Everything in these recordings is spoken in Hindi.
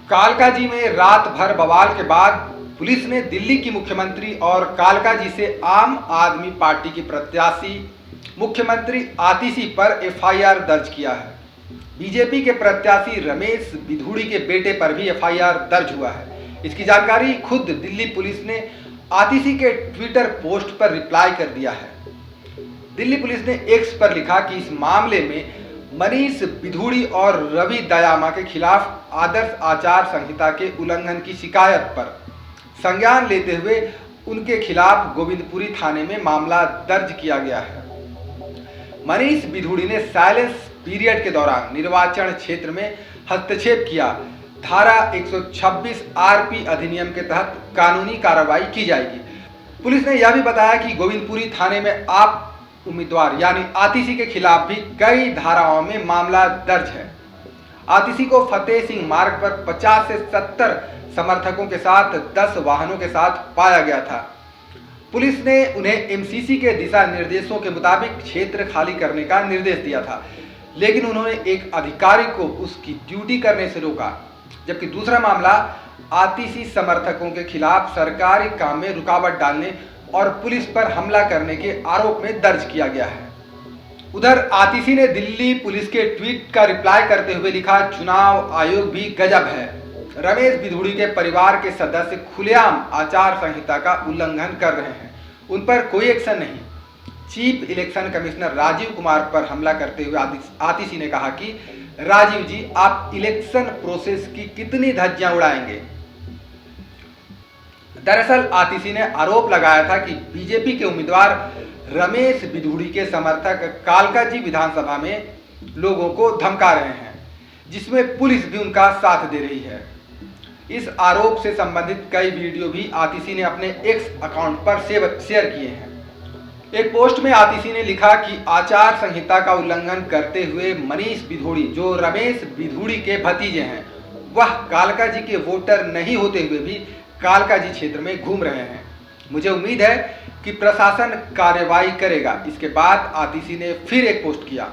कालकाजी में रात भर बवाल के बाद पुलिस ने दिल्ली की मुख्यमंत्री और कालकाजी से आम आदमी पार्टी की प्रत्याशी मुख्यमंत्री आतिशी पर एफआईआर दर्ज किया है। बीजेपी के प्रत्याशी रमेश बिधूड़ी के बेटे पर भी एफआईआर दर्ज हुआ है। इसकी जानकारी खुद दिल्ली पुलिस ने आतिशी के ट्विटर पोस्ट पर रिप्लाई कर दिया है। दिल्ली पुलिस ने एक्स पर लिखा कि इस मामले में मनीष बिधूड़ी और रवि दयामा के खिलाफ आदर्श आचार संहिता के उल्लंघन की शिकायत पर संज्ञान लेते हुए उनके खिलाफ गोविंदपुरी थाने में मामला दर्ज किया गया है। मनीष बिधूड़ी ने साइलेंस पीरियड के दौरान निर्वाचन क्षेत्र में हस्तक्षेप किया। धारा 126 आरपी अधिनियम के तहत कानूनी कार्रवाई की जाएगी। पुलिस ने यह भी बताया कि गोविंदपुरी थाने में आप उम्मीदवार यानी आतिशी के खिलाफ भी कई धाराओं में मामला दर्ज है। आतिशी को फतेह सिंह मार्ग पर 50 से 70 समर्थकों के साथ 10 वाहनों के साथ पाया गया था। पुलिस ने उन्हें एमसीसी के दिशा निर्देशों के मुताबिक क्षेत्र खाली करने का निर्देश दिया था, लेकिन उन्होंने एक अधिकारी को उसकी ड्यूटी करने से रोका। जबकि दूसरा मामला आतिशी समर्थकों के खिलाफ सरकारी काम में रुकावट डालने और पुलिस पर हमला करने के आरोप में दर्ज किया गया है। उधर आतिशी ने दिल्ली पुलिस के ट्वीट का रिप्लाई करते हुए लिखा, चुनाव आयोग भी गजब है। रमेश बिधूड़ी के परिवार के सदस्य खुलेआम आचार संहिता का उल्लंघन कर रहे हैं, उन पर कोई एक्शन नहीं। Chief election commissioner Rajiv Kumar पर हमला करते हुए आतिशी ने कहा कि राजीव जी, आप इलेक्शन प्रोसेस की कितनी धज्जियां उड़ाएंगे। दरअसल आतिशी ने आरोप लगाया था कि बीजेपी के उम्मीदवार रमेश बिधूड़ी के समर्थक कालकाजी विधानसभा में लोगों को धमका रहे हैं, जिसमें पुलिस भी उनका साथ दे रही है। इस आरोप से संबंधित कई वीडियो भी आतिशी ने अपने एक्स अकाउंट पर शेयर किए हैं। एक पोस्ट में आतिशी ने लिखा कि आचार संहिता का उल्लंघन करते हुए मनीष बिधूड़ी, जो रमेश बिधूड़ी के भतीजे हैं, वह कालकाजी के वोटर नहीं होते हुए भी कालकाजी क्षेत्र में घूम रहे हैं। मुझे उम्मीद है कि प्रशासन कार्रवाई करेगा। इसके बाद आतिशी ने फिर एक पोस्ट किया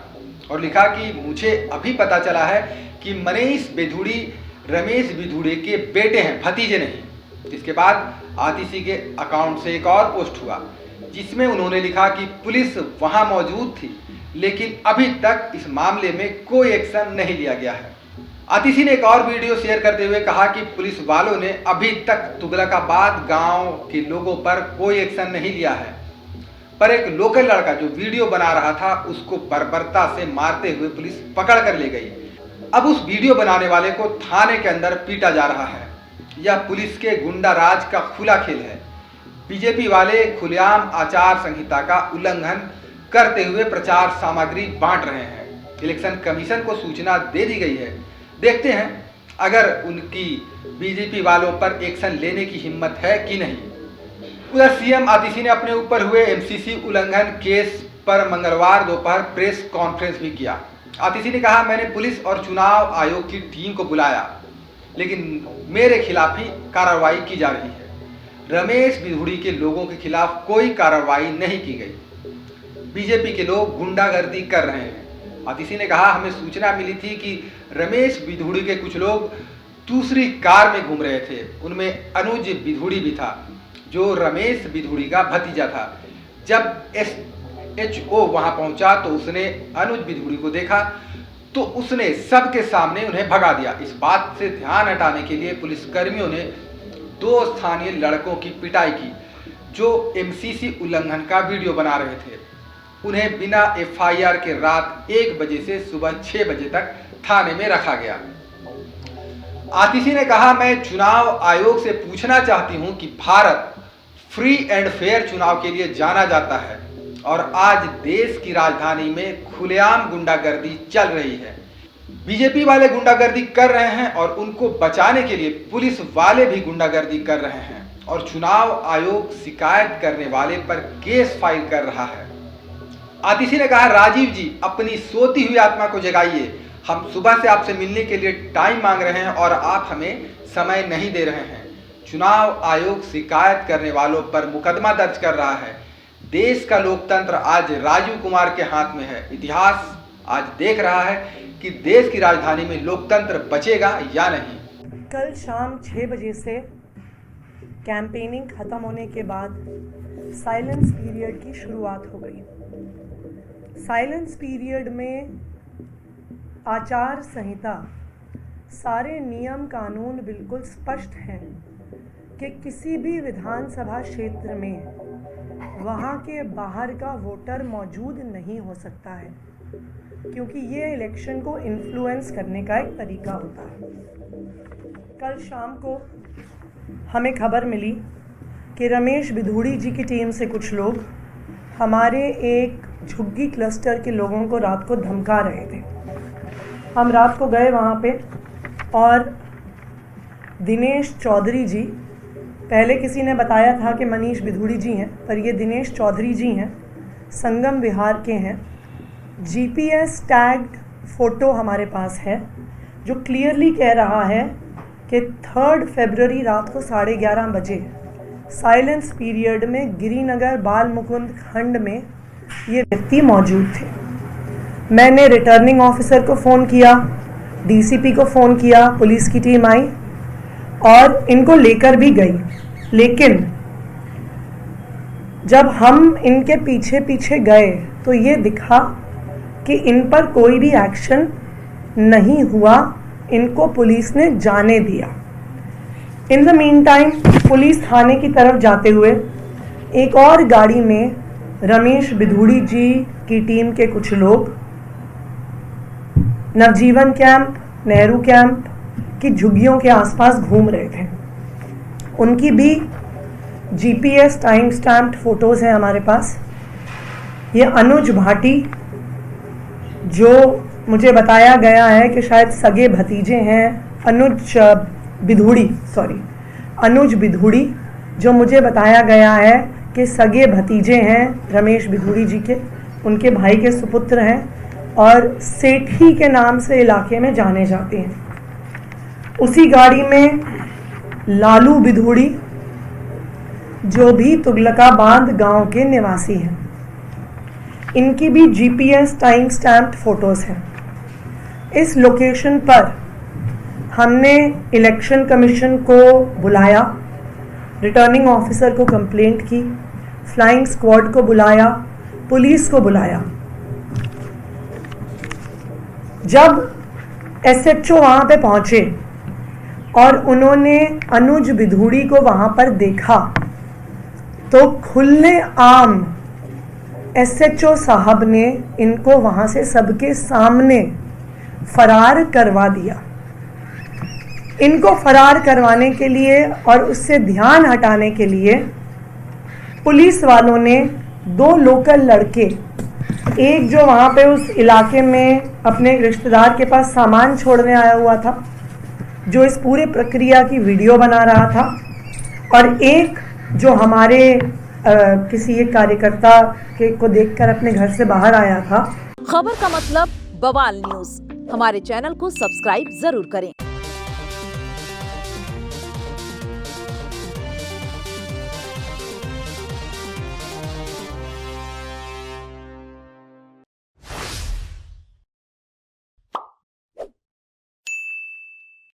और लिखा कि मुझे अभी पता चला है कि मनीष बिधूड़ी रमेश बिधूड़ी के बेटे हैं, भतीजे नहीं। इसके बाद आतिशी के अकाउंट से एक और पोस्ट हुआ जिसमें उन्होंने लिखा कि पुलिस वहां मौजूद थी, लेकिन अभी तक इस मामले में कोई एक्शन नहीं लिया गया है। आतिशी ने एक और वीडियो शेयर करते हुए कहा कि पुलिस वालों ने अभी तक तुगलकाबाद गांव के लोगों पर कोई एक्शन नहीं लिया है, पर एक लोकल लड़का जो वीडियो बना रहा था उसको बर्बरता से मारते हुए पुलिस पकड़ कर ले गई। अब उस वीडियो बनाने वाले को थाने के अंदर पीटा जा रहा है। यह पुलिस के गुंडा राज का खुला खेल है। बीजेपी वाले खुलेआम आचार संहिता का उल्लंघन करते हुए प्रचार सामग्री बांट रहे हैं। इलेक्शन कमीशन को सूचना दे दी गई है। देखते हैं अगर उनकी बीजेपी वालों पर एक्शन लेने की हिम्मत है कि नहीं। उधर सीएम आतिशी ने अपने ऊपर हुए एमसीसी उल्लंघन केस पर मंगलवार दोपहर प्रेस कॉन्फ्रेंस भी किया। आतिशी ने कहा, मैंने पुलिस और चुनाव आयोग की टीम को बुलाया, लेकिन मेरे खिलाफ ही कार्रवाई की जा रही है। रमेश बिधूड़ी के लोगों के खिलाफ कोई कार्रवाई नहीं की गई। बीजेपी के लोग गुंडागर्दी कर रहे हैं। आतिशी ने कहा, हमें सूचना मिली थी कि रमेश बिधूड़ी के कुछ लोग दूसरी कार में घूम रहे थे। उनमें अनुज बिधूड़ी भी था, जो रमेश बिधूड़ी का भतीजा था। जब SHO वहां पहुंचा तो उसने अनुज बिधूड़ी को देखा तो उसने सबके सामने उन्हें भगा दिया। इस बात से ध्यान हटाने के लिए पुलिसकर्मियों ने 2 स्थानीय लड़कों की पिटाई की, जो एमसीसी उल्लंघन का वीडियो बना रहे थे। उन्हें बिना एफआईआर के रात 1 बजे से सुबह 6 बजे तक थाने में रखा गया। आतिशी ने कहा, मैं चुनाव आयोग से पूछना चाहती हूं कि भारत फ्री एंड फेयर चुनाव के लिए जाना जाता है और आज देश की राजधानी में खुलेआम गुंडागर्दी चल रही है। बीजेपी वाले गुंडागर्दी कर रहे हैं और उनको बचाने के लिए पुलिस वाले भी गुंडागर्दी कर रहे हैं और चुनाव आयोग शिकायत करने वाले पर केस फाइल कर रहा है। आतिशी ने कहा, राजीव जी, अपनी सोती हुई आत्मा को जगाइए। हम सुबह से आपसे मिलने के लिए टाइम मांग रहे हैं और आप हमें समय नहीं दे रहे हैं। चुनाव आयोग शिकायत करने वालों पर मुकदमा दर्ज कर रहा है। देश का लोकतंत्र आज राजीव कुमार के हाथ में है। इतिहास आज देख रहा है कि देश की राजधानी में लोकतंत्र बचेगा या नहीं। कल शाम 6 बजे से कैंपेनिंग ख़त्म होने के बाद साइलेंस पीरियड की शुरुआत हो गई। साइलेंस पीरियड में आचार संहिता, सारे नियम कानून बिल्कुल स्पष्ट हैं कि किसी भी विधानसभा क्षेत्र में वहाँ के बाहर का वोटर मौजूद नहीं हो सकता है, क्योंकि ये इलेक्शन को इन्फ्लुएंस करने का एक तरीका होता है। कल शाम को हमें खबर मिली कि रमेश बिधूड़ी जी की टीम से कुछ लोग हमारे एक झुग्गी क्लस्टर के लोगों को रात को धमका रहे थे। हम रात को गए वहाँ पे और दिनेश चौधरी जी, पहले किसी ने बताया था कि मनीष बिधूड़ी जी हैं, पर ये दिनेश चौधरी जी हैं, संगम विहार के हैं। GPS टैग्ड फ़ोटो हमारे पास है जो क्लियरली कह रहा है कि 3 फरवरी रात को 11:30 बजे साइलेंस पीरियड में गिरिनगर बाल मुकुंद खंड में ये व्यक्ति मौजूद थे। मैंने रिटर्निंग ऑफिसर को फ़ोन किया, DCP को फ़ोन किया, पुलिस की टीम आई और इनको लेकर भी गई, लेकिन जब हम इनके पीछे पीछे गए तो ये दिखा कि इन पर कोई भी एक्शन नहीं हुआ, इनको पुलिस ने जाने दिया। In the mean time police थाने की तरफ जाते हुए एक और गाड़ी में रमेश बिधूड़ी जी की टीम के कुछ लोग नवजीवन कैंप, नेहरू कैंप की झुग्गियों के आसपास घूम रहे थे। उनकी भी GPS टाइम स्टैम्प्ड फ़ोटोज़ हैं हमारे पास। ये अनुज भाटी, जो मुझे बताया गया है कि शायद सगे भतीजे हैं, अनुज बिधूड़ी, जो मुझे बताया गया है कि सगे भतीजे हैं रमेश बिधूड़ी जी के, उनके भाई के सुपुत्र हैं और सेठी के नाम से इलाके में जाने जाते हैं। उसी गाड़ी में लालू बिधूड़ी, जो भी तुगलकाबाद गांव के निवासी हैं, इनकी भी GPS टाइम स्टैम्प्ड फ़ोटोज़ हैं। इस लोकेशन पर हमने इलेक्शन कमीशन को बुलाया, रिटर्निंग ऑफिसर को कंप्लेंट की, फ्लाइंग स्क्वाड को बुलाया, पुलिस को बुलाया। जब SHO वहाँ पे पहुँचे और उन्होंने अनुज बिधूड़ी को वहाँ पर देखा तो खुले आम SHO साहब ने इनको वहाँ से सबके सामने फरार करवा दिया। इनको फरार करवाने के लिए और उससे ध्यान हटाने के लिए पुलिस वालों ने 2 लोकल लड़के, एक जो वहाँ पे उस इलाके में अपने रिश्तेदार के पास सामान छोड़ने आया हुआ था, जो इस पूरे प्रक्रिया की वीडियो बना रहा था, और एक जो हमारे किसी एक कार्यकर्ता को देखकर अपने घर से बाहर आया था। खबर का मतलब बवाल न्यूज, हमारे चैनल को सब्सक्राइब जरूर करें।